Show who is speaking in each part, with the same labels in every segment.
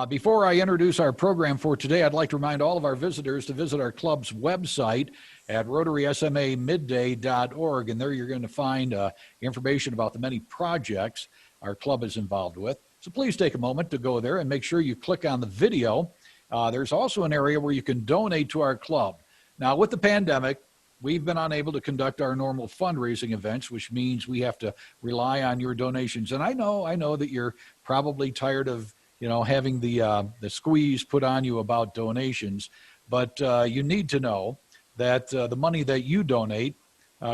Speaker 1: Before I introduce our program for today, I'd like to remind all of our visitors to visit our club's website at rotarysmamidday.org, and there you're going to find information about the many projects our club is involved with. So please take a moment to go there and make sure you click on the video. There's also an area where you can donate to our club. Now, with the pandemic, we've been unable to conduct our normal fundraising events, which means we have to rely on your donations. And I know that you're probably tired of having the squeeze put on you about donations, but you need to know that the money that you donate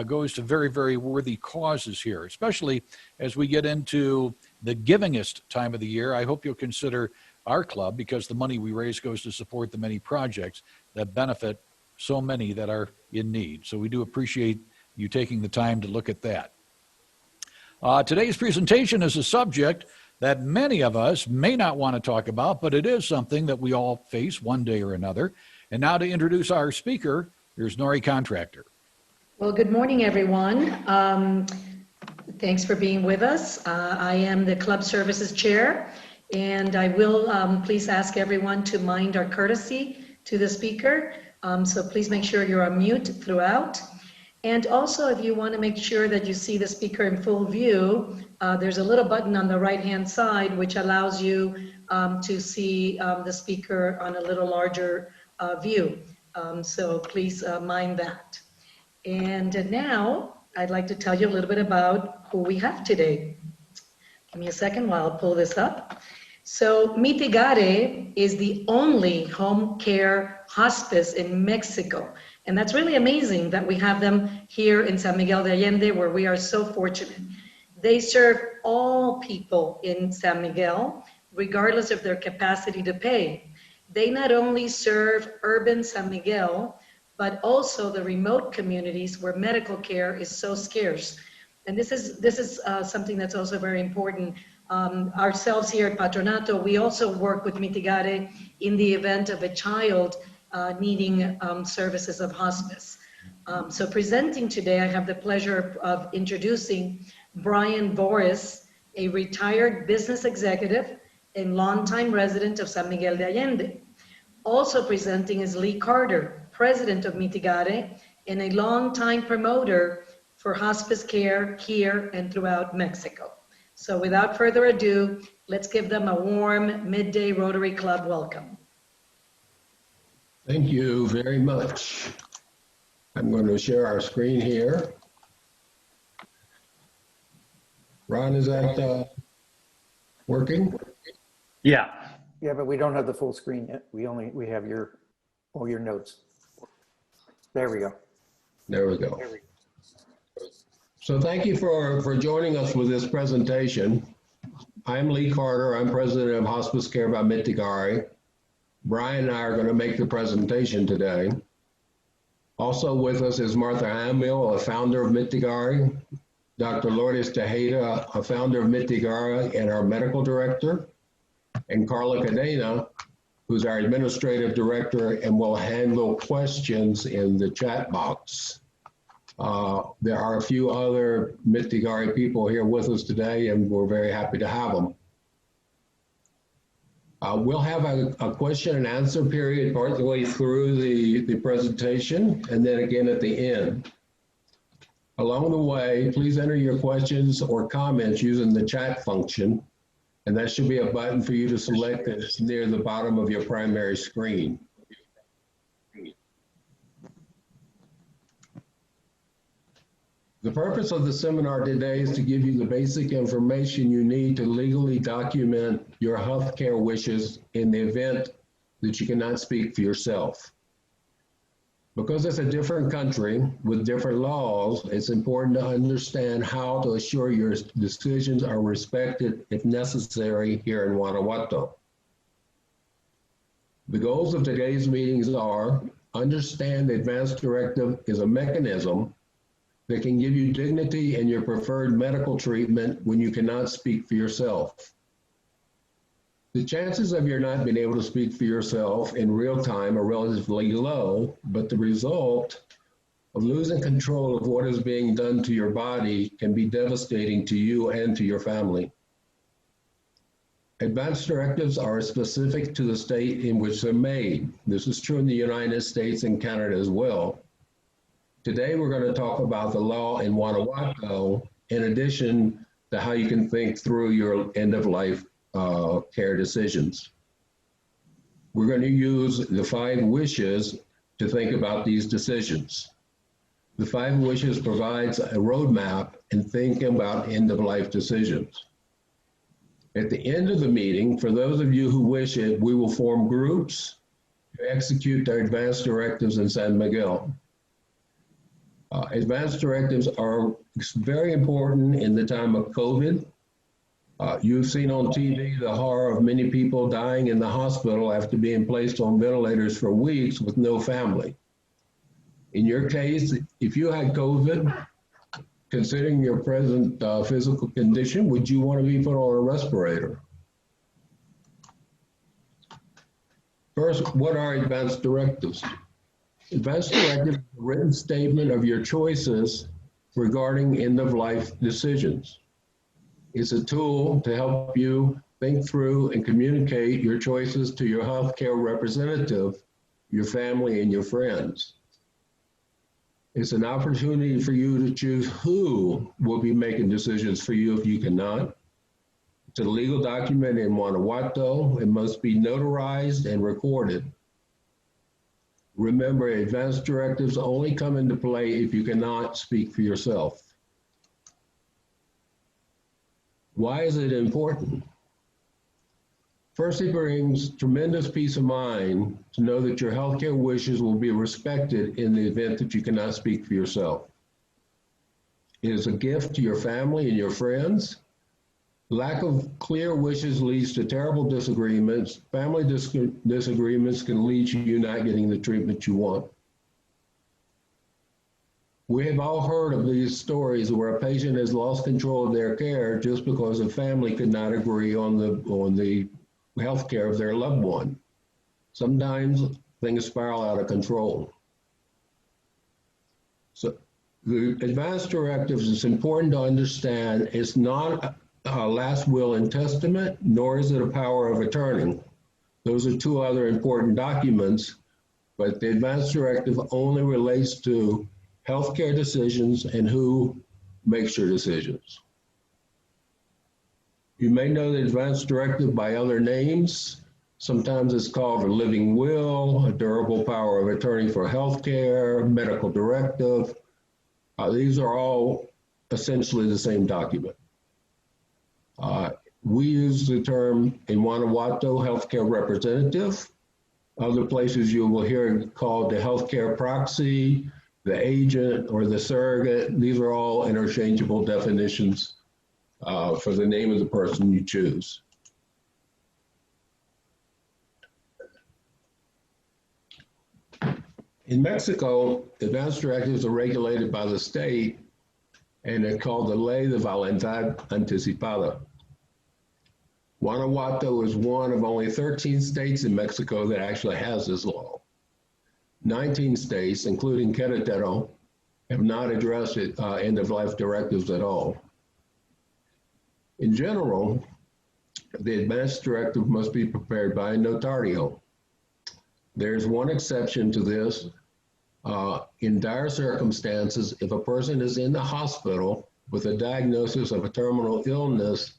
Speaker 1: goes to very, very worthy causes here, especially as we get into the givingest time of the year. I hope you'll consider our club, because the money we raise goes to support the many projects that benefit so many that are in need. So we do appreciate you taking the time to look at that. Today's presentation is a subject that many of us may not want to talk about, but it is something that we all face one day or another. And now to introduce our speaker, here's Nori Contractor.
Speaker 2: Well, good morning, everyone. Thanks for being with us. I am the Club Services Chair, and I will please ask everyone to mind our courtesy to the speaker. So please make sure you're on mute throughout. And also, if you want to make sure that you see the speaker in full view, there's a little button on the right-hand side which allows you to see the speaker on a little larger view. So please mind that. And now I'd like to tell you a little bit about who we have today. Give me a second while I'll pull this up. So Mitigare is the only home care hospice in Mexico. And that's really amazing that we have them here in San Miguel de Allende, where we are so fortunate. They serve all people in San Miguel, regardless of their capacity to pay. They not only serve urban San Miguel, but also the remote communities where medical care is so scarce. And this is something that's also very important. Ourselves here at Patronato, we also work with Mitigare in the event of a child needing services of hospice. So presenting today, I have the pleasure of introducing Brian Boris, a retired business executive and longtime resident of San Miguel de Allende. Also presenting is Lee Carter, president of Mitigare and a longtime promoter for hospice care here and throughout Mexico. So without further ado, let's give them a warm midday Rotary Club welcome.
Speaker 3: Thank you very much. I'm going to share our screen here. Ron, is that working?
Speaker 4: Yeah.
Speaker 5: Yeah, but we don't have the full screen yet. We have all your notes. There we go.
Speaker 3: There we go. So thank you for joining us with this presentation. I'm Lee Carter. I'm president of Hospice Care by Mitigare. Brian and I are going to make the presentation today. Also with us is Martha Hamill, a founder of Mitigare, Dr. Lourdes Tejeda, a founder of Mitigare and our medical director, and Carla Cadena, who's our administrative director and will handle questions in the chat box. There are a few other Mitigare people here with us today, and we're very happy to have them. We'll have a question and answer period partway through the presentation, and then again at the end. Along the way, please enter your questions or comments using the chat function, and that should be a button for you to select that's near the bottom of your primary screen. The purpose of the seminar today is to give you the basic information you need to legally document your healthcare wishes in the event that you cannot speak for yourself. Because it's a different country with different laws, it's important to understand how to assure your decisions are respected if necessary here in Guanajuato. The goals of today's meetings are: understand the Advanced Directive is a mechanism that can give you dignity in your preferred medical treatment when you cannot speak for yourself. The chances of your not being able to speak for yourself in real time are relatively low, but the result of losing control of what is being done to your body can be devastating to you and to your family. Advanced directives are specific to the state in which they're made. This is true in the United States and Canada as well. Today, we're going to talk about the law in Guanajuato, in addition to how you can think through your end-of-life care decisions. We're going to use the 5 wishes to think about these decisions. The 5 wishes provides a roadmap in thinking about end-of-life decisions. At the end of the meeting, for those of you who wish it, we will form groups to execute our advanced directives in San Miguel. Advanced directives are very important in the time of COVID. You've seen on TV the horror of many people dying in the hospital after being placed on ventilators for weeks with no family. In your case, if you had COVID, considering your present physical condition, would you want to be put on a respirator? First, what are advanced directives? Advanced directives is a written statement of your choices regarding end-of-life decisions. It's a tool to help you think through and communicate your choices to your healthcare representative, your family, and your friends. It's an opportunity for you to choose who will be making decisions for you if you cannot. It's a legal document in Guanajuato. It must be notarized and recorded. Remember, advanced directives only come into play if you cannot speak for yourself. Why is it important? First, it brings tremendous peace of mind to know that your healthcare wishes will be respected in the event that you cannot speak for yourself. It is a gift to your family and your friends. Lack of clear wishes leads to terrible disagreements. Family disagreements can lead to you not getting the treatment you want. We have all heard of these stories where a patient has lost control of their care just because the family could not agree on the health care of their loved one. Sometimes things spiral out of control. So the advanced directives, it's important to understand, it's not a last will and testament, nor is it a power of attorney. Those are 2 other important documents, but the advanced directive only relates to healthcare decisions and who makes your decisions. You may know the advanced directive by other names. Sometimes it's called a living will, a durable power of attorney for healthcare, medical directive. These are all essentially the same document. We use the term in Guanajuato, healthcare representative. Other places you will hear it called the healthcare proxy, the agent, or the surrogate. These are all interchangeable definitions for the name of the person you choose. In Mexico, advanced directives are regulated by the state, and they're called the Ley de Voluntad Anticipada. Guanajuato is one of only 13 states in Mexico that actually has this law. 19 states, including Querétaro, have not addressed end-of-life directives at all. In general, the advanced directive must be prepared by a notario. There's one exception to this. In dire circumstances, if a person is in the hospital with a diagnosis of a terminal illness,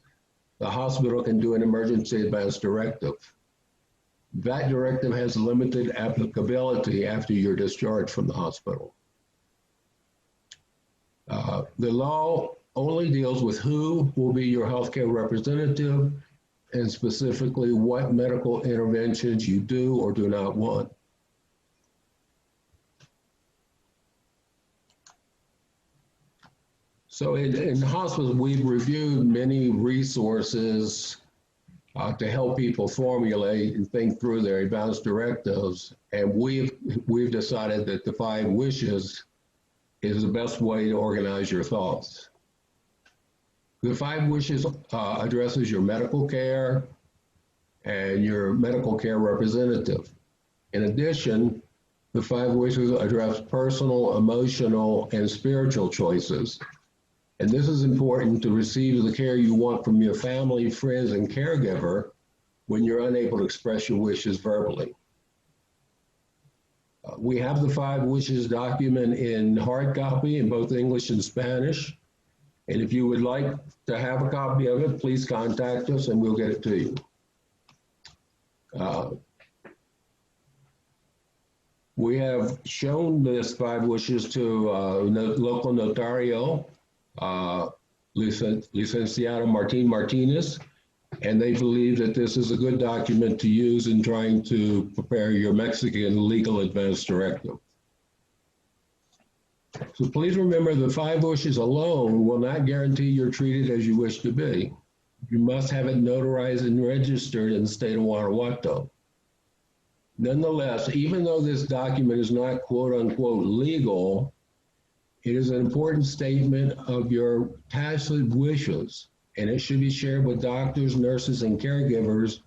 Speaker 3: the hospital can do an emergency advanced directive. That directive has limited applicability after you're discharged from the hospital. The law only deals with who will be your healthcare representative and specifically what medical interventions you do or do not want. So in hospitals, we've reviewed many resources to help people formulate and think through their advanced directives, and we've decided that the 5 wishes is the best way to organize your thoughts. The 5 wishes addresses your medical care and your medical care representative. In addition, the 5 wishes address personal, emotional, and spiritual choices. And this is important to receive the care you want from your family, friends, and caregiver, when you're unable to express your wishes verbally. We have the 5 wishes document in hard copy in both English and Spanish. And if you would like to have a copy of it, please contact us and we'll get it to you. We have shown this 5 wishes to local notario, Licenciado Martin Martinez, and they believe that this is a good document to use in trying to prepare your Mexican legal advance directive. So please remember the 5 wishes alone will not guarantee you're treated as you wish to be. You must have it notarized and registered in the state of Guanajuato. Nonetheless, even though this document is not quote unquote legal, it is an important statement of your tacit wishes, and it should be shared with doctors, nurses, and caregivers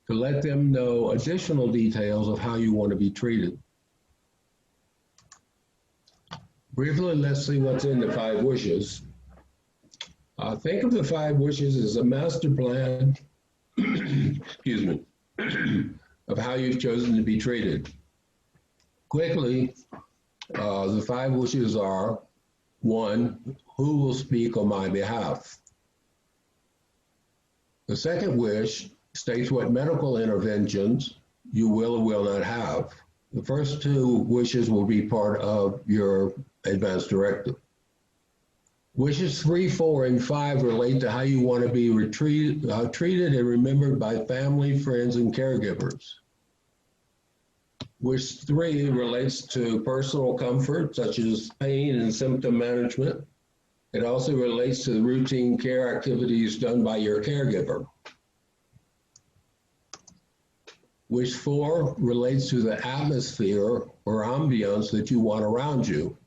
Speaker 3: to let them know additional details of how you want to be treated. Briefly, let's see what's in the 5 wishes. Think of the 5 wishes as a master plan, excuse me, of how you've chosen to be treated. Quickly, the 5 wishes are: 1, who will speak on my behalf? The second wish states what medical interventions you will or will not have. The first 2 wishes will be part of your Advanced Directive. Wishes 3, 4, and 5 relate to how you want to be treated and remembered by family, friends, and caregivers. Wish 3 relates to personal comfort, such as pain and symptom management. It also relates to the routine care activities done by your caregiver. Wish 4 relates to the atmosphere or ambiance that you want around you,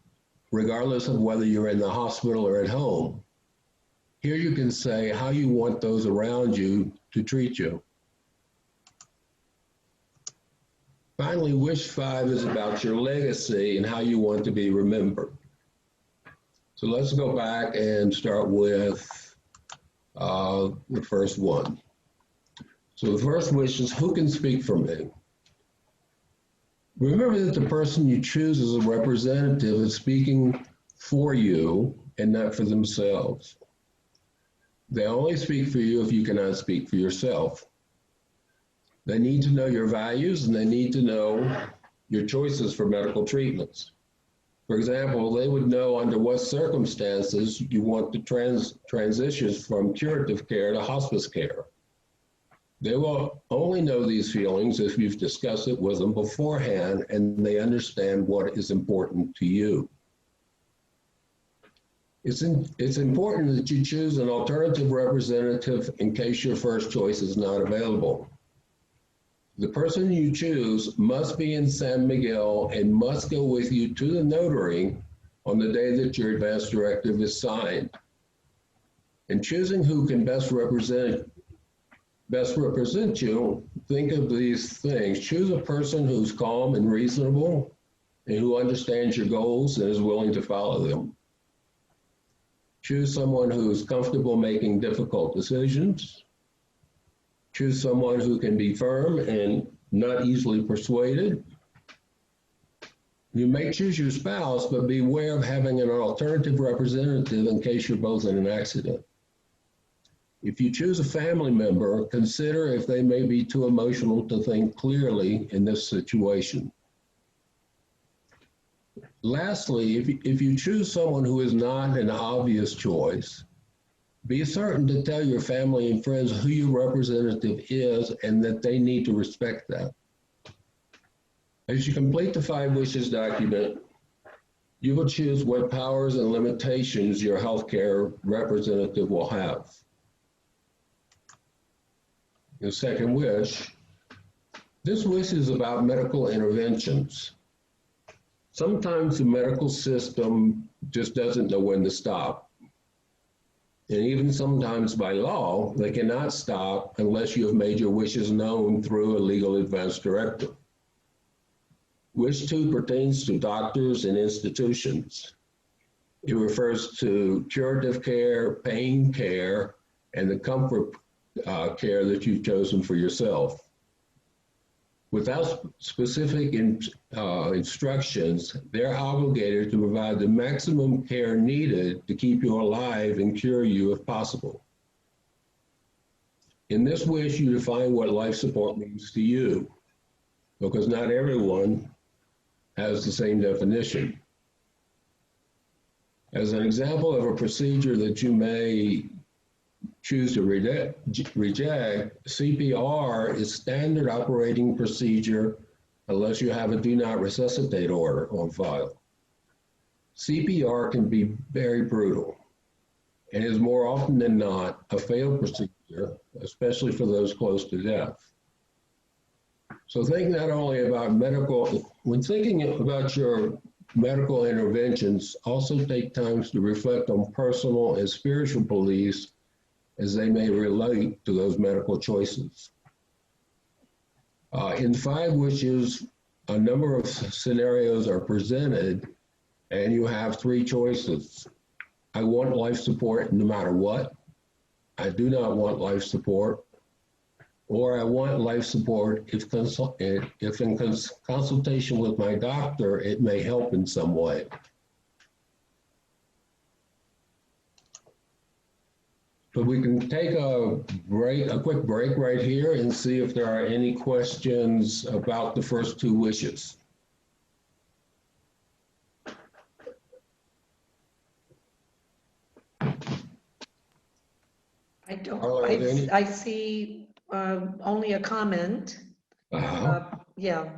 Speaker 3: regardless of whether you're in the hospital or at home. Here you can say how you want those around you to treat you. Finally, wish 5 is about your legacy and how you want to be remembered. So let's go back and start with the first one. So the first wish is, who can speak for me? Remember that the person you choose as a representative is speaking for you and not for themselves. They only speak for you if you cannot speak for yourself. They need to know your values and they need to know your choices for medical treatments. For example, they would know under what circumstances you want to transition from curative care to hospice care. They will only know these feelings if you've discussed it with them beforehand and they understand what is important to you. It's important that you choose an alternative representative in case your first choice is not available. The person you choose must be in San Miguel and must go with you to the notary on the day that your advance directive is signed. In choosing who can best represent you, think of these things. Choose a person who's calm and reasonable and who understands your goals and is willing to follow them. Choose someone who's comfortable making difficult decisions. Choose someone who can be firm and not easily persuaded. You may choose your spouse, but beware of having an alternative representative in case you're both in an accident. If you choose a family member, consider if they may be too emotional to think clearly in this situation. Lastly, if you choose someone who is not an obvious choice, be certain to tell your family and friends who your representative is and that they need to respect that. As you complete the 5 wishes document, you will choose what powers and limitations your healthcare representative will have. The second wish, this wish is about medical interventions. Sometimes the medical system just doesn't know when to stop. And even sometimes by law, they cannot stop unless you have made your wishes known through a legal advance directive. Wish 2 pertains to doctors and institutions. It refers to curative care, pain care, and the care that you've chosen for yourself. Without specific instructions, they're obligated to provide the maximum care needed to keep you alive and cure you if possible. In this wish, you define what life support means to you, because not everyone has the same definition. As an example of a procedure that you may choose to reject, CPR is standard operating procedure unless you have a do not resuscitate order on file. CPR can be very brutal and is more often than not a failed procedure, especially for those close to death. So think not only about when thinking about your medical interventions, also take time to reflect on personal and spiritual beliefs as they may relate to those medical choices. In 5 wishes, a number of scenarios are presented, and you have 3 choices. I want life support no matter what. I do not want life support. Or I want life support if in consultation with my doctor, it may help in some way. But we can take a quick break right here and see if there are any questions about the first 2 wishes.
Speaker 2: I don't,
Speaker 3: Are there any?
Speaker 2: I see only a comment. Yeah.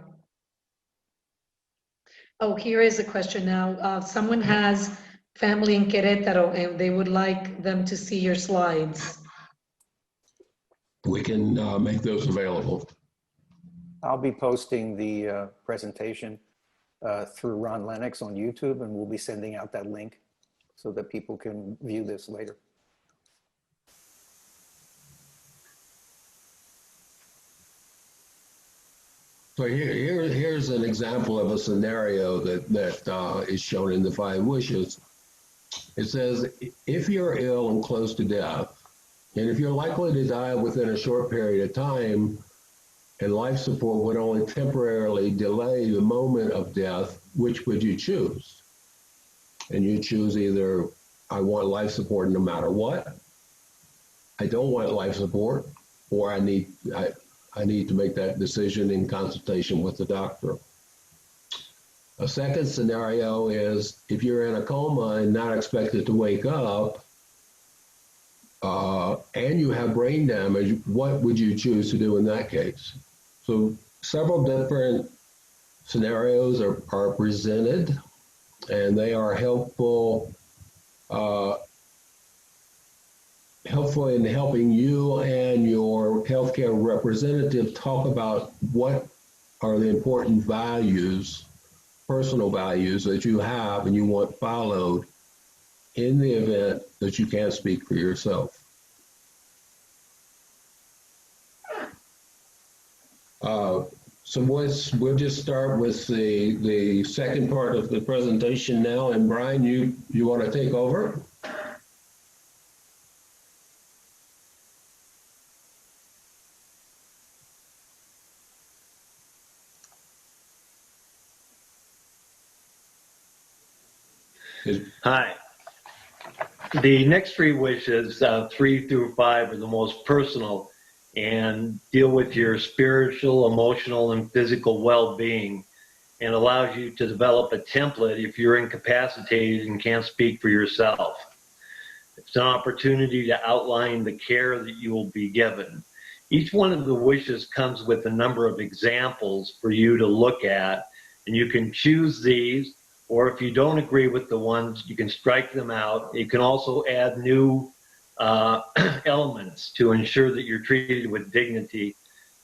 Speaker 2: Oh, here is a question now. Someone has family in Querétaro and they would like them to see your slides.
Speaker 3: We can make those available.
Speaker 5: I'll be posting the presentation through Ron Lennox on YouTube, and we'll be sending out that link so that people can view this later.
Speaker 3: So here's an example of a scenario that is shown in the 5 wishes. It says, if you're ill and close to death, and if you're likely to die within a short period of time, and life support would only temporarily delay the moment of death, which would you choose? And you choose either, I want life support no matter what, I don't want life support, or I need to make that decision in consultation with the doctor. A second scenario is if you're in a coma and not expected to wake up, and you have brain damage, what would you choose to do in that case? So several different scenarios are presented, and they are helpful in helping you and your healthcare representative talk about what are the important values, personal values that you have and you want followed in the event that you can't speak for yourself. So we'll just start with the second part of the presentation now, and Brian, you want to take over?
Speaker 4: Hi. The next 3 wishes, 3 through 5, are the most personal and deal with your spiritual, emotional, and physical well-being, and allows you to develop a template if you're incapacitated and can't speak for yourself. It's an opportunity to outline the care that you will be given. Each one of the wishes comes with a number of examples for you to look at, and you can choose these, or if you don't agree with the ones, you can strike them out. You can also add new elements to ensure that you're treated with dignity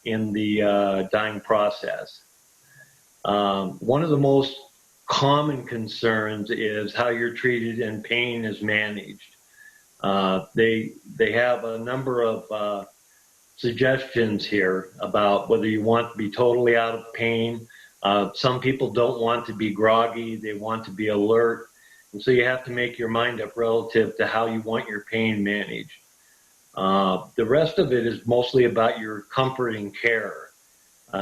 Speaker 4: in the dying process. One of the most common concerns is how you're treated and pain is managed. They have a number of suggestions here about whether you want to be totally out of pain. Some people don't want to be groggy, they want to be alert. And so you have to make your mind up relative to how you want your pain managed. The rest of it is mostly about your comfort and care.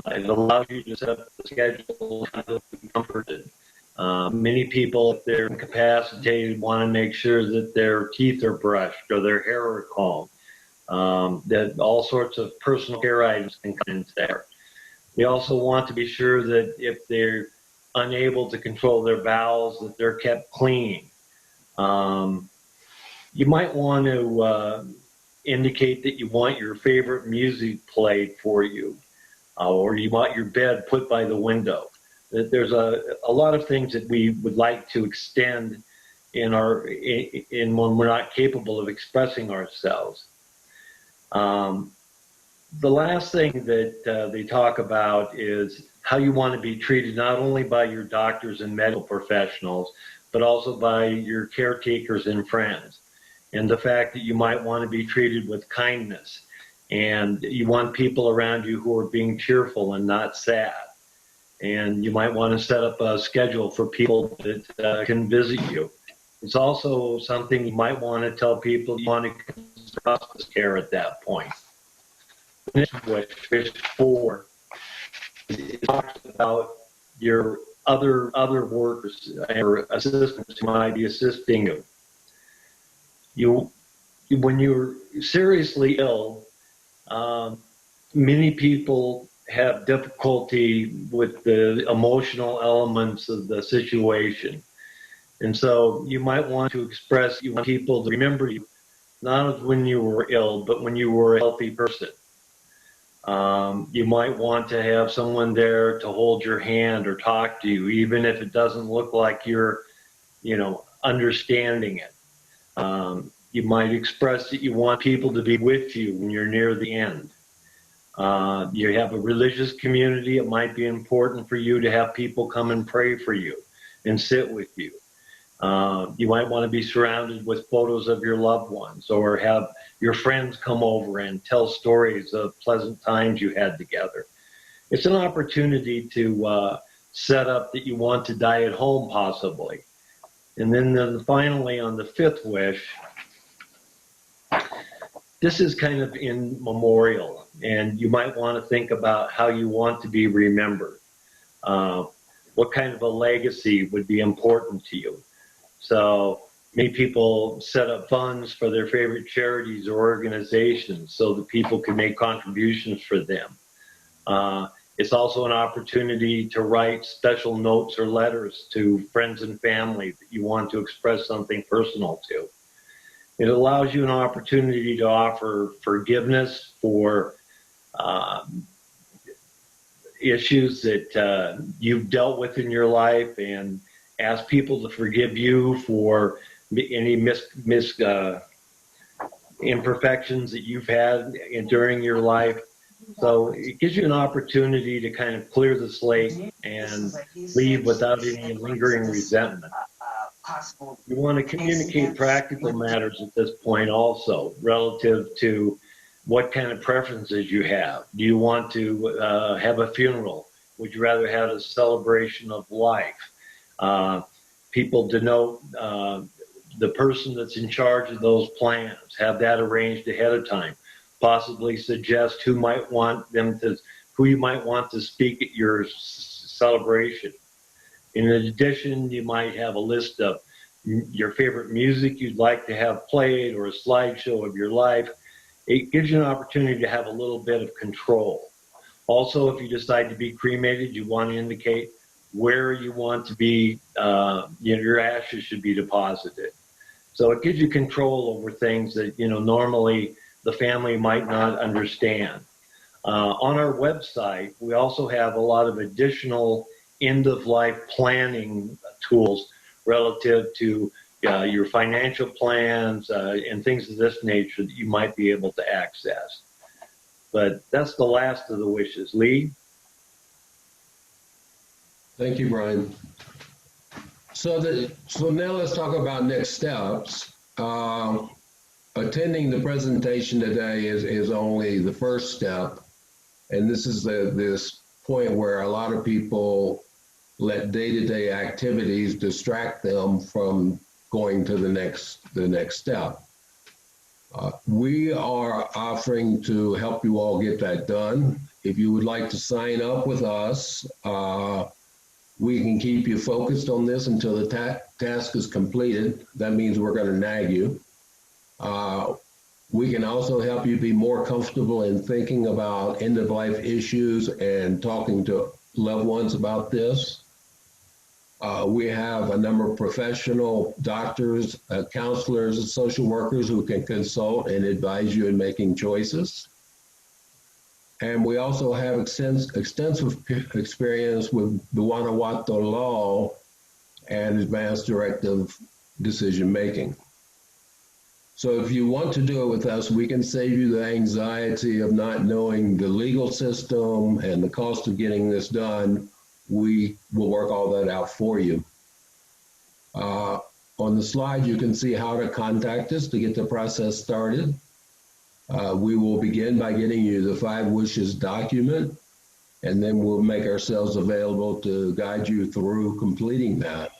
Speaker 4: It allows you to set up the schedule to be comforted. Many people, if they're incapacitated, want to make sure that their teeth are brushed or their hair are combed. That all sorts of personal care items can come in there. They also want to be sure that if they're unable to control their bowels, that they're kept clean. You might want to indicate that you want your favorite music played for you, or you want your bed put by the window. That there's a lot of things that we would like to extend in when we're not capable of expressing ourselves. The last thing that they talk about is how you want to be treated, not only by your doctors and medical professionals, but also by your caretakers and friends. And the fact that you might want to be treated with kindness, and you want people around you who are being cheerful and not sad. And you might want to set up a schedule for people that can visit you. It's also something you might want to tell people you want to consider hospice care at that point. Which 4 it talks about your other workers or assistants who might be assisting you. When you're seriously ill, many people have difficulty with the emotional elements of the situation. And so you might want to express, you want people to remember you, not when you were ill, but when you were a healthy person. You might want to have someone there to hold your hand or talk to you, even if it doesn't look like you're, understanding it. You might express that you want people to be with you when you're near the end. You have a religious community, it might be important for you to have people come and pray for you and sit with you. You might want to be surrounded with photos of your loved ones, or have your friends come over and tell stories of pleasant times you had together. It's an opportunity to set up that you want to die at home, possibly. And then finally, on the 5th wish, this is kind of in memorial, and you might want to think about how you want to be remembered. What kind of a legacy would be important to you? So many people set up funds for their favorite charities or organizations so that people can make contributions for them. It's also an opportunity to write special notes or letters to friends and family that you want to express something personal to. It allows you an opportunity to offer forgiveness for issues that you've dealt with in your life, and ask people to forgive you for any imperfections that you've had during your life. So it gives you an opportunity to kind of clear the slate and leave without any lingering resentment. You want to communicate practical matters at this point also, relative to what kind of preferences you have. Do you want to have a funeral? Would you rather have a celebration of life? People denote the person that's in charge of those plans, have that arranged ahead of time. Possibly suggest who you might want to speak at your celebration. In addition, you might have a list of your favorite music you'd like to have played, or a slideshow of your life. It gives you an opportunity to have a little bit of control. Also, if you decide to be cremated, you want to indicate where you want to be, your ashes should be deposited. So it gives you control over things that, normally the family might not understand. On our website, we also have a lot of additional end-of-life planning tools relative to your financial plans and things of this nature that you might be able to access. But that's the last of the wishes. Lee?
Speaker 3: Thank you, Brian. So now let's talk about next steps. Attending the presentation today is only the first step, and this is this point where a lot of people let day-to-day activities distract them from going to the next step. We are offering to help you all get that done. If you would like to sign up with us, we can keep you focused on this until the task is completed. That means we're going to nag you. We can also help you be more comfortable in thinking about end-of-life issues and talking to loved ones about this. We have a number of professional doctors, counselors, and social workers who can consult and advise you in making choices. And we also have extensive experience with the Guanajuato law and advanced directive decision-making. So if you want to do it with us, we can save you the anxiety of not knowing the legal system and the cost of getting this done. We will work all that out for you. On the slide, you can see how to contact us to get the process started. We will begin by getting you the 5 wishes document, and then we'll make ourselves available to guide you through completing that.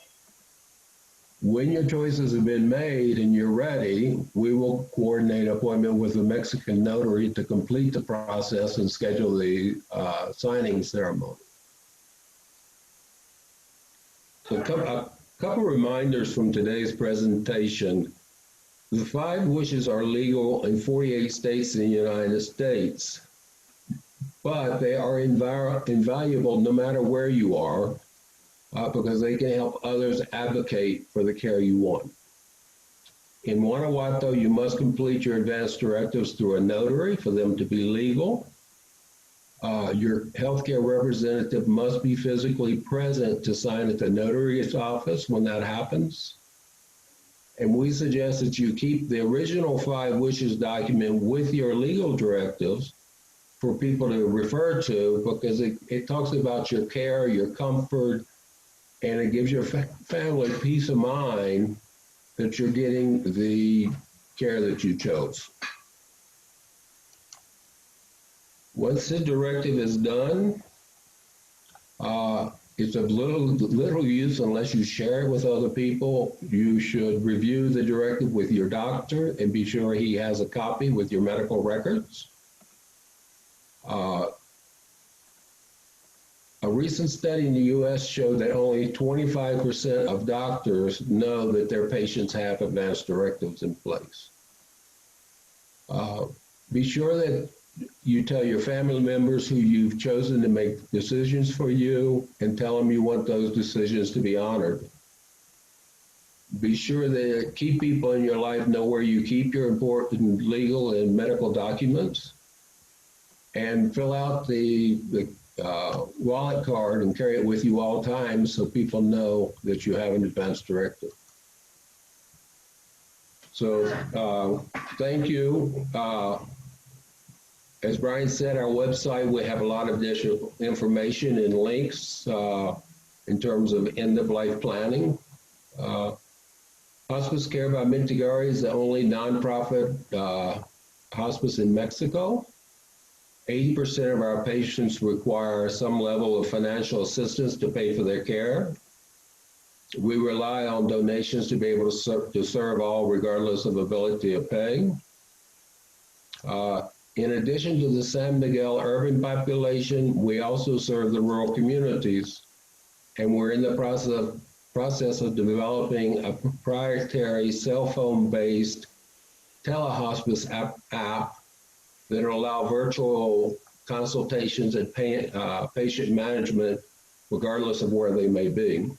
Speaker 3: When your choices have been made and you're ready, we will coordinate an appointment with the Mexican notary to complete the process and schedule the signing ceremony. So a couple reminders from today's presentation. The 5 wishes are legal in 48 states in the United States, but they are invaluable no matter where you are, because they can help others advocate for the care you want. In Guanajuato, you must complete your advanced directives through a notary for them to be legal. Your healthcare representative must be physically present to sign at the notary's office when that happens. And we suggest that you keep the original 5 wishes document with your legal directives for people to refer to, because it talks about your care, your comfort, and it gives your family peace of mind that you're getting the care that you chose. Once the directive is done, it's of little use unless you share it with other people. You should review the directive with your doctor and be sure he has a copy with your medical records. A recent study in the U.S. showed that only 25% of doctors know that their patients have advanced directives in place. Be sure that you tell your family members who you've chosen to make decisions for you and tell them you want those decisions to be honored. Be sure that key people in your life know where you keep your important legal and medical documents, and fill out the wallet card and carry it with you all times so people know that you have an advanced directive. So thank you. As Brian said, our website, we have a lot of additional information and links in terms of end-of-life planning. Hospice Care by Mitigare is the only nonprofit hospice in Mexico. 80% of our patients require some level of financial assistance to pay for their care. We rely on donations to be able to serve all regardless of ability to pay. In addition to the San Miguel urban population, we also serve the rural communities, and we're in the process of developing a proprietary cell phone-based telehospice app that will allow virtual consultations and patient management regardless of where they may be.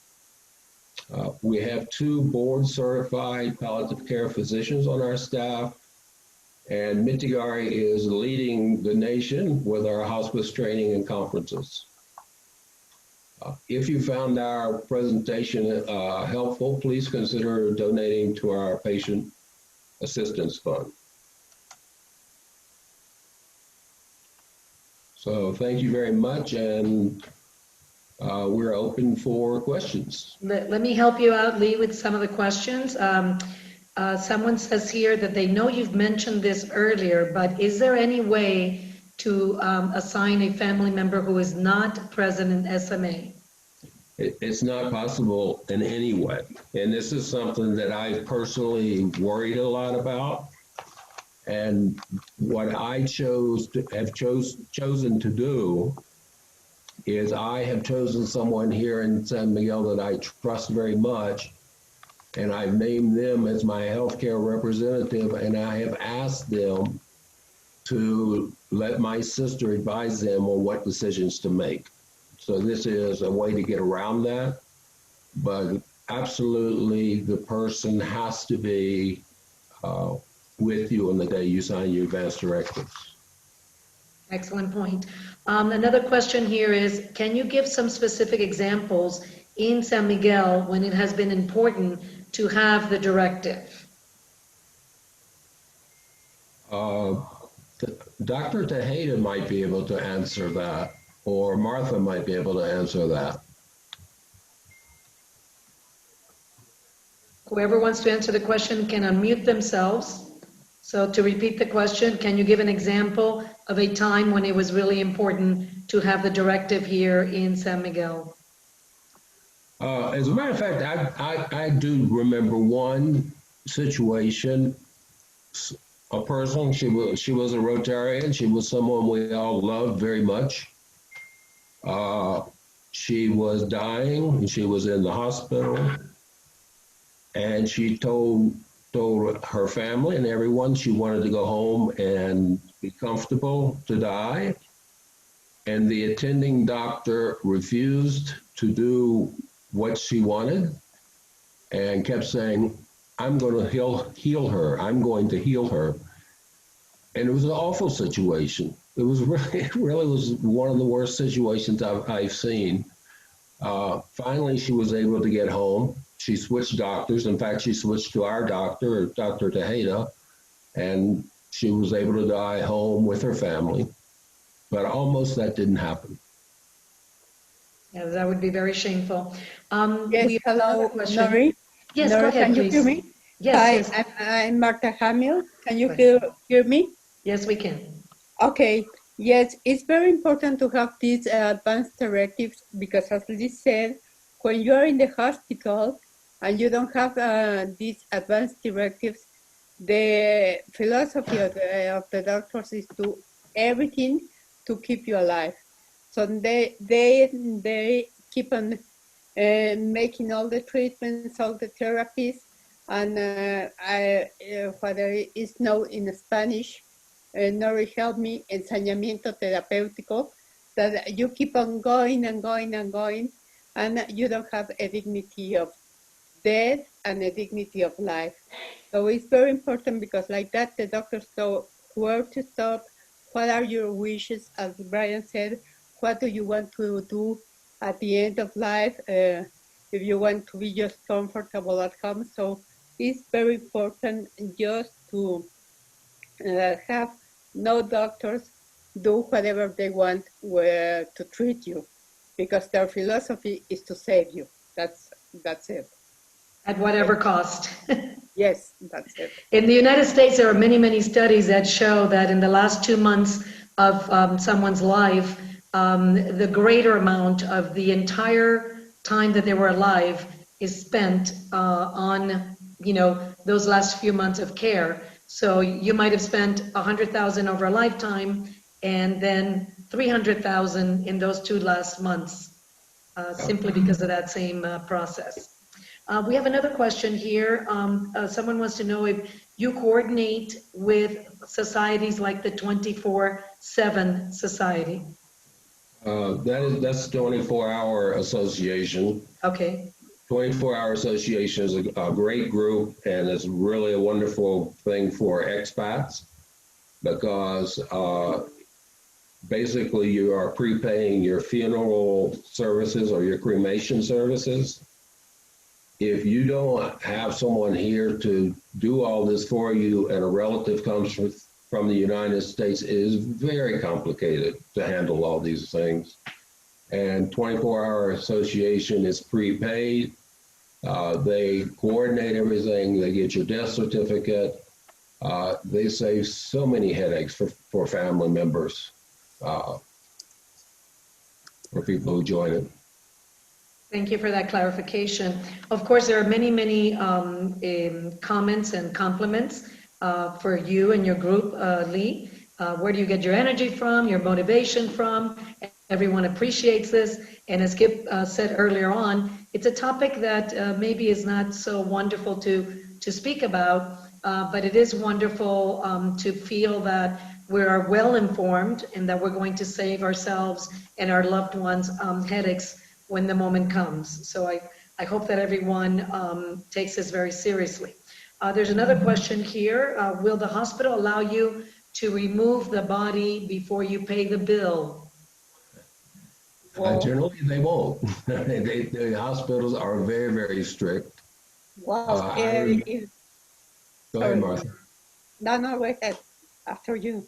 Speaker 3: We have 2 board-certified palliative care physicians on our staff, and Mitigare is leading the nation with our hospice training and conferences. If you found our presentation helpful, please consider donating to our patient assistance fund. So thank you very much, and we're open for questions.
Speaker 2: Let me help you out, Lee, with some of the questions. Someone says here that they know you've mentioned this earlier, but is there any way to assign a family member who is not present in SMA?
Speaker 3: It's not possible in any way. And this is something that I've personally worried a lot about. And what I chosen to do is I have chosen someone here in San Miguel that I trust very much, and I've named them as my healthcare representative, and I have asked them to let my sister advise them on what decisions to make. So this is a way to get around that, but absolutely the person has to be with you on the day you sign your advanced directives.
Speaker 2: Excellent point. Another question here is, can you give some specific examples in San Miguel when it has been important to have the directive?
Speaker 3: Dr. Tejeda might be able to answer that, or Martha might be able to answer that.
Speaker 2: Whoever wants to answer the question can unmute themselves. So to repeat the question, can you give an example of a time when it was really important to have the directive here in San Miguel?
Speaker 3: As a matter of fact, I do remember one situation. A person, she was a Rotarian. She was someone we all loved very much. She was dying, and she was in the hospital, and she told her family and everyone she wanted to go home and be comfortable to die. And the attending doctor refused to do what she wanted and kept saying, I'm going to heal her. I'm going to heal her. And it was an awful situation. It really was one of the worst situations I've seen. Finally, she was able to get home. She switched doctors. In fact, she switched to our doctor, Dr. Tejeda, and she was able to die home with her family. But almost that didn't happen.
Speaker 2: Yeah, that would be very shameful.
Speaker 6: Yes,
Speaker 2: we have
Speaker 6: hello,
Speaker 2: another question.
Speaker 6: Nori.
Speaker 2: Yes,
Speaker 6: Nori,
Speaker 2: go ahead,
Speaker 6: can you
Speaker 2: please.
Speaker 6: hear me?
Speaker 2: Yes,
Speaker 6: Hi,
Speaker 2: yes.
Speaker 6: I'm Marta Hamill. Can you
Speaker 2: Right.
Speaker 6: hear me?
Speaker 2: Yes, we can.
Speaker 6: Okay, yes, it's very important to have these advanced directives because, as Liz said, when you are in the hospital and you don't have these advanced directives, the philosophy of the doctors is to everything to keep you alive. So they keep on making all the treatments, all the therapies, and what is known in Spanish, Nori help me, ensañamiento terapéutico, that you keep on going and going and going, and you don't have a dignity of death and a dignity of life. So it's very important because like that, the doctors know where to stop, what are your wishes, as Brian said, what do you want to do at the end of life, if you want to be just comfortable at home. So it's very important just to have no doctors do whatever they want to treat you, because their philosophy is to save you. That's it.
Speaker 2: At whatever cost.
Speaker 6: Yes, that's it.
Speaker 2: In the United States, there are many, many studies that show that in the last 2 months of someone's life, the greater amount of the entire time that they were alive is spent on, those last few months of care. So you might have spent 100,000 over a lifetime, and then 300,000 in those 2 last months, simply because of that same process. We have another question here. Someone wants to know if you coordinate with societies like the 24/7 Society.
Speaker 3: That's 24-hour association.
Speaker 2: Okay.
Speaker 3: 24-hour association is a great group, and it's really a wonderful thing for expats because basically you are prepaying your funeral services or your cremation services. If you don't have someone here to do all this for you and a relative comes from the United States, it is very complicated to handle all these things. And 24-hour association is prepaid. They coordinate everything. They get your death certificate. They save so many headaches for family members, for people who join it.
Speaker 2: Thank you for that clarification. Of course, there are many, many comments and compliments for you and your group, Lee. Where do you get your energy from, your motivation from? Everyone appreciates this. And as Skip said earlier on, it's a topic that maybe is not so wonderful to speak about, but it is wonderful to feel that we are well informed and that we're going to save ourselves and our loved ones headaches when the moment comes. So I hope that everyone takes this very seriously. There's another question here. Will the hospital allow you to remove the body before you pay the bill?
Speaker 3: Generally, they won't. The hospitals are very, very strict.
Speaker 6: Wow.
Speaker 3: Go ahead,
Speaker 6: Sorry.
Speaker 3: Martha.
Speaker 6: No, go ahead. After you.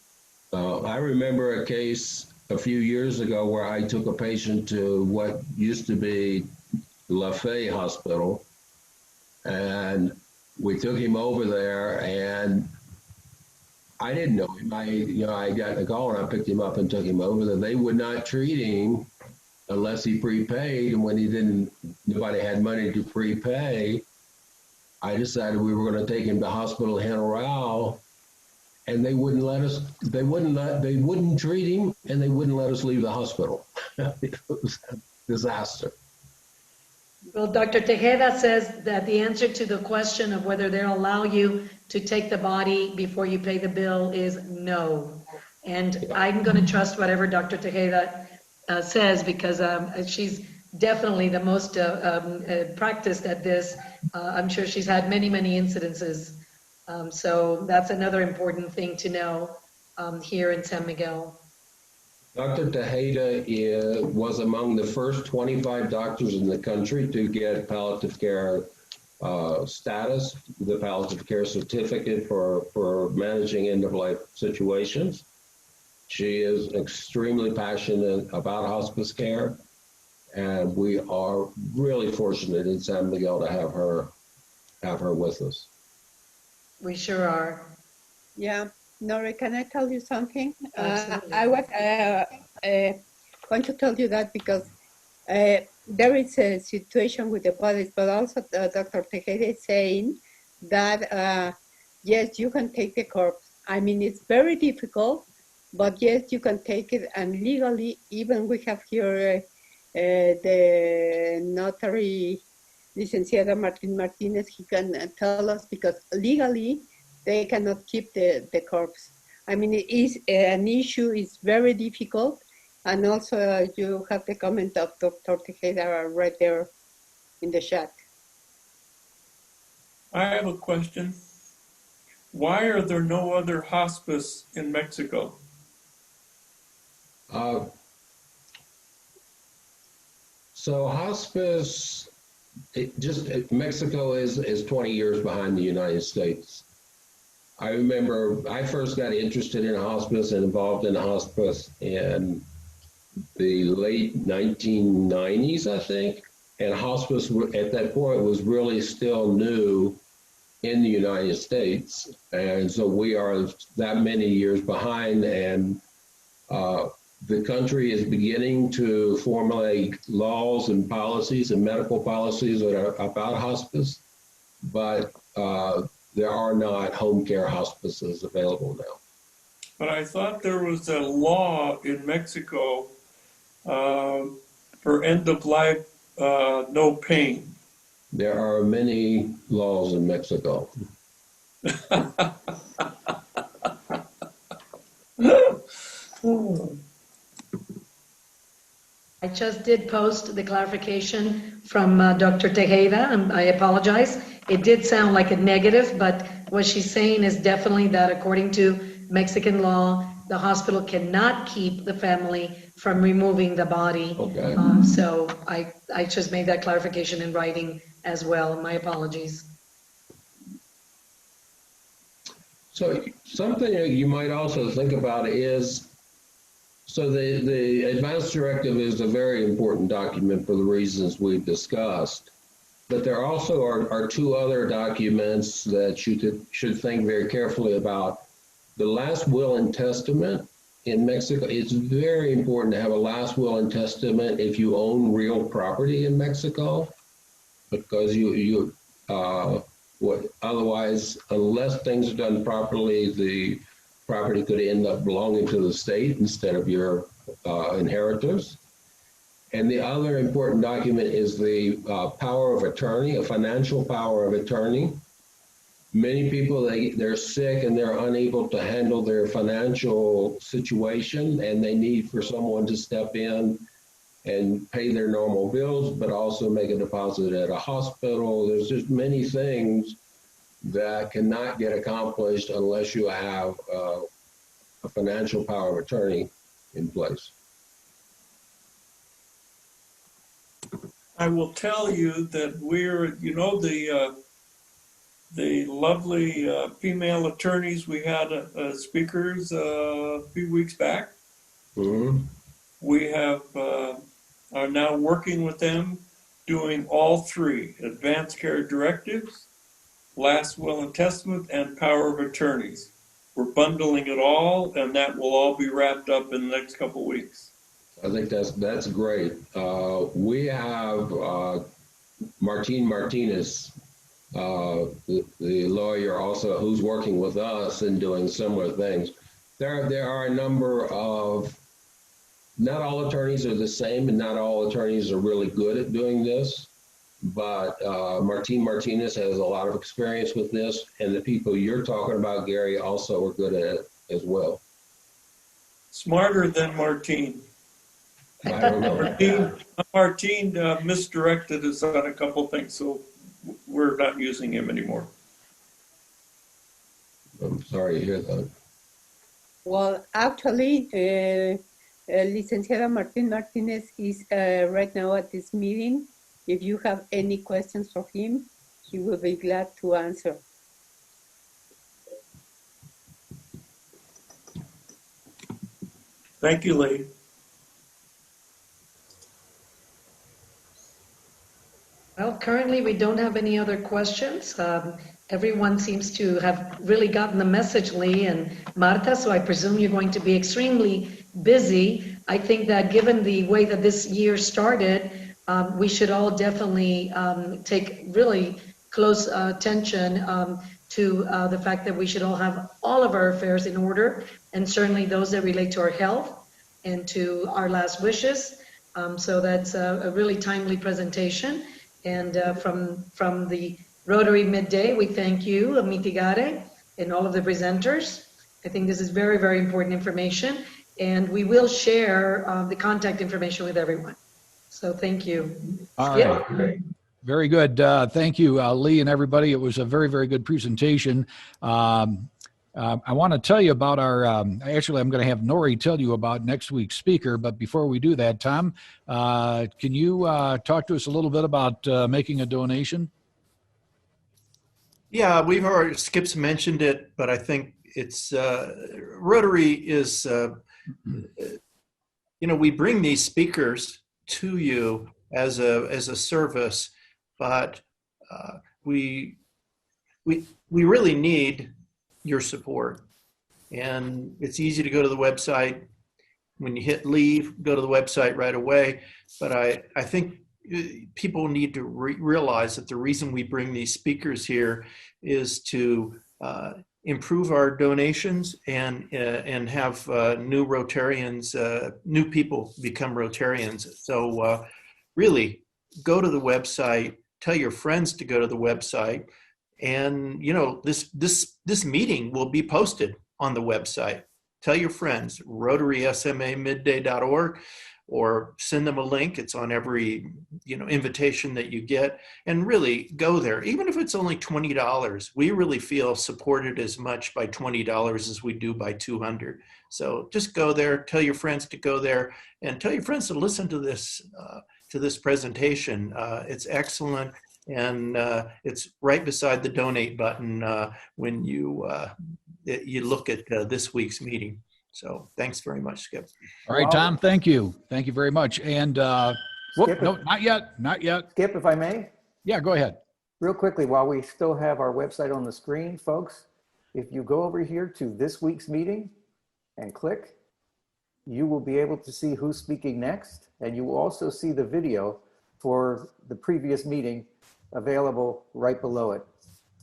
Speaker 3: I remember a case a few years ago where I took a patient to what used to be La Fe Hospital, and we took him over there, and I didn't know him. I got a call and I picked him up and took him over there. They would not treat him unless he prepaid, and when nobody had money to prepay, I decided we were going to take him to Hospital General, and they wouldn't let us. They wouldn't treat him, and they wouldn't let us leave the hospital. It was a disaster.
Speaker 2: Well, Dr. Tejeda says that the answer to the question of whether they'll allow you to take the body before you pay the bill is no. And I'm going to trust whatever Dr. Tejeda says, because she's definitely the most practiced at this. I'm sure she's had many, many incidences. So that's another important thing to know here in San Miguel.
Speaker 3: Dr. Tejeda was among the first 25 doctors in the country to get palliative care status, the palliative care certificate for managing end-of-life situations. She is extremely passionate about hospice care, and we are really fortunate in San Miguel to have her with us.
Speaker 2: We sure are.
Speaker 6: Yeah. Nora, can I tell you something?
Speaker 2: Absolutely.
Speaker 6: I was going to tell you that because there is a situation with the bodies, but also Dr. Tejeda is saying that, yes, you can take the corpse. I mean, it's very difficult, but yes, you can take it. And legally, even we have here the notary, Licenciada Martin Martinez, he can tell us, because legally, they cannot keep the corpse. I mean, it is an issue, it's very difficult. And also you have the comment of Dr. Tejeda right there in the chat.
Speaker 7: I have a question. Why are there no other hospice in Mexico?
Speaker 3: So hospice, Mexico is 20 years behind the United States. I remember I first got interested in hospice and involved in hospice in the late 1990s, I think. And hospice at that point was really still new in the United States. And so we are that many years behind, and the country is beginning to formulate laws and policies and medical policies that are about hospice, but there are not home care hospices available now.
Speaker 7: But I thought there was a law in Mexico for end of life, no pain.
Speaker 3: There are many laws in Mexico.
Speaker 2: I just did post the clarification from Dr. Tejeda, and I apologize. It did sound like a negative, but what she's saying is definitely that according to Mexican law, the hospital cannot keep the family from removing the body.
Speaker 3: Okay.
Speaker 2: So I just made that clarification in writing as well. My apologies.
Speaker 3: So something that you might also think about is, so the Advanced Directive is a very important document for the reasons we've discussed, but there also are two other documents that you should think very carefully about. The last will and testament in Mexico, it's very important to have a last will and testament if you own real property in Mexico, because Otherwise, unless things are done properly, the property could end up belonging to the state instead of your inheritors. And the other important document is the power of attorney, a financial power of attorney. Many people, they're sick and they're unable to handle their financial situation, and they need for someone to step in and pay their normal bills, but also make a deposit at a hospital. There's just many things that cannot get accomplished unless you have a financial power of attorney in place.
Speaker 7: I will tell you that we're, you know, the lovely female attorneys we had as speakers a few weeks back.
Speaker 3: Mm-hmm.
Speaker 7: We have are now working with them, doing all three: Advanced Care Directives, Last Will and Testament, and Power of Attorneys. We're bundling it all, and that will all be wrapped up in the next couple of weeks.
Speaker 3: I think that's great. We have Martine Martinez, the lawyer, also who's working with us and doing similar things. There are a number of, not all attorneys are the same, and not all attorneys are really good at doing this. But Martine Martinez has a lot of experience with this, and the people you're talking about, Gary, also are good at it as well.
Speaker 7: Smarter than Martine.
Speaker 3: I don't know.
Speaker 7: Martine misdirected us on a couple things, so we're not using him anymore.
Speaker 3: I'm sorry to hear that.
Speaker 6: Well, actually, Licenciada Martín Martinez is right now at this meeting. If you have any questions for him, he will be glad to answer.
Speaker 7: Thank you, Lee.
Speaker 2: Well, currently we don't have any other questions. Everyone seems to have really gotten the message, Lee and Marta, so I presume you're going to be extremely busy. I think that given the way that this year started, we should all definitely take really close attention to the fact that we should all have all of our affairs in order, and certainly those that relate to our health and to our last wishes. So that's a really timely presentation. And from the Rotary Midday, we thank you, Mitigare, and all of the presenters. I think this is very, very important information, and we will share the contact information with everyone. So thank you.
Speaker 1: All right. Very good. Thank you, Lee and everybody. It was a very, very good presentation. I want to tell you about our, actually, I'm going to have Nori tell you about next week's speaker. But before we do that, Tom, can you talk to us a little bit about making a donation?
Speaker 8: Yeah, we've already, Skip's mentioned it, but I think it's, Rotary is, we bring these speakers to you as a service, but we really need your support. And it's easy to go to the website. When you hit leave, go to the website right away. But I think people need to realize that the reason we bring these speakers here is to improve our donations and have new Rotarians, new people become Rotarians. So really go to the website, tell your friends to go to the website, and this meeting will be posted on the website. Tell your friends, rotarysmamidday.org, or send them a link. It's on every invitation that you get, and really go there. Even if it's only $20, we really feel supported as much by $20 as we do by $200. So just go there, tell your friends to go there, and tell your friends to listen to this presentation. It's excellent, and it's right beside the donate button when you look at this week's meeting. So thanks very much, Skip.
Speaker 1: All right, Tom, thank you. Thank you very much. And
Speaker 5: Skip,
Speaker 1: no, not yet, not yet.
Speaker 5: Skip, if I may?
Speaker 1: Yeah, go ahead.
Speaker 5: Real quickly, while we still have our website on the screen, folks, if you go over here to this week's meeting and click, you will be able to see who's speaking next, and you will also see the video for the previous meeting available right below it.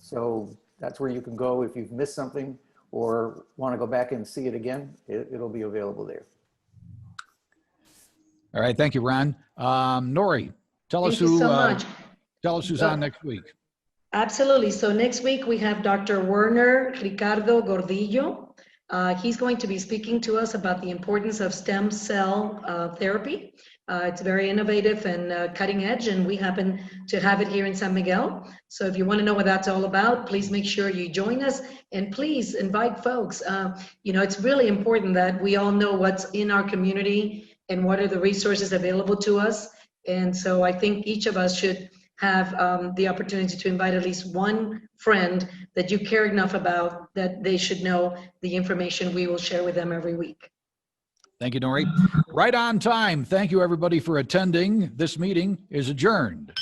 Speaker 5: So that's where you can go if you've missed something or want to go back and see it again. It'll be available there.
Speaker 1: All right. Thank you, Ron. Nori, tell us
Speaker 2: Thank you
Speaker 1: who,
Speaker 2: so much.
Speaker 1: tell us who's on next week.
Speaker 2: Absolutely. So next week we have Dr. Werner Ricardo Gordillo. He's going to be speaking to us about the importance of stem cell therapy. It's very innovative and cutting edge, and we happen to have it here in San Miguel. So if you want to know what that's all about, please make sure you join us, and please invite folks. It's really important that we all know what's in our community and what are the resources available to us. And so I think each of us should have the opportunity to invite at least one friend that you care enough about that they should know the information we will share with them every week.
Speaker 1: Thank you, Nori. Right on time. Thank you, everybody, for attending. This meeting is adjourned.